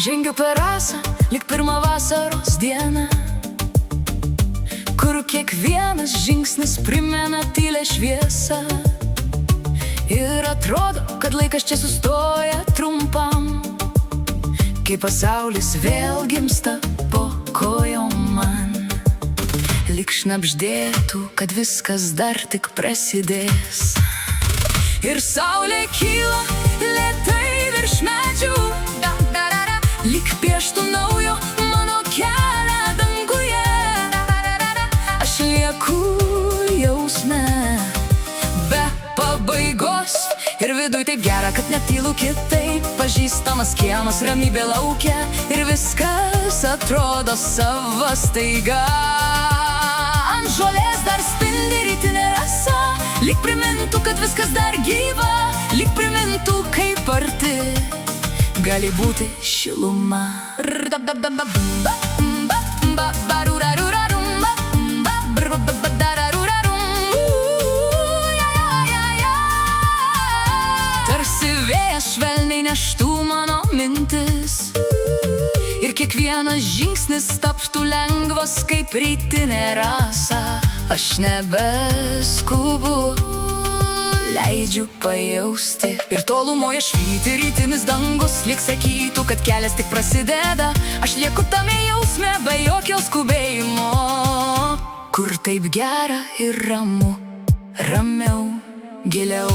Žengiu per rasą, lyg pirmą vasaros dieną, kur kiekvienas žingsnis primena tylę šviesą. Ir atrodo, kad laikas čia sustoja trumpam, kai pasaulis vėl gimsta po kojom man. Lyg šnabždėtų, kad viskas dar tik prasidės. Ir saulė kyla lėtai virš medžių, lyg pieštų naujo mano kelią danguje. Aš lieku jausme be pabaigos ir viduj taip gera, kad netylu kitaip. Pažįstamas kiemas, ramybė laukia ir viskas atrodo sava staiga. Ant žolės dar spindi rytinė rasa, lyg primintų, kad viskas dar gyva, lyg primintų, kaip arti gali būti šiluma. Tarsi vėjas švelniai neštų mano mintis ir kiekvienas žingsnis taptų lengvas kaip rytinė rasa. Aš nebeskubu, leidžiu pajausti. Ir tolumoje švyti rytinis dangus, lyg sakytų, kad kelias tik prasideda. Aš lieku tame jausme be jokio skubėjimo, kur taip gera ir ramu, ramiau, giliau.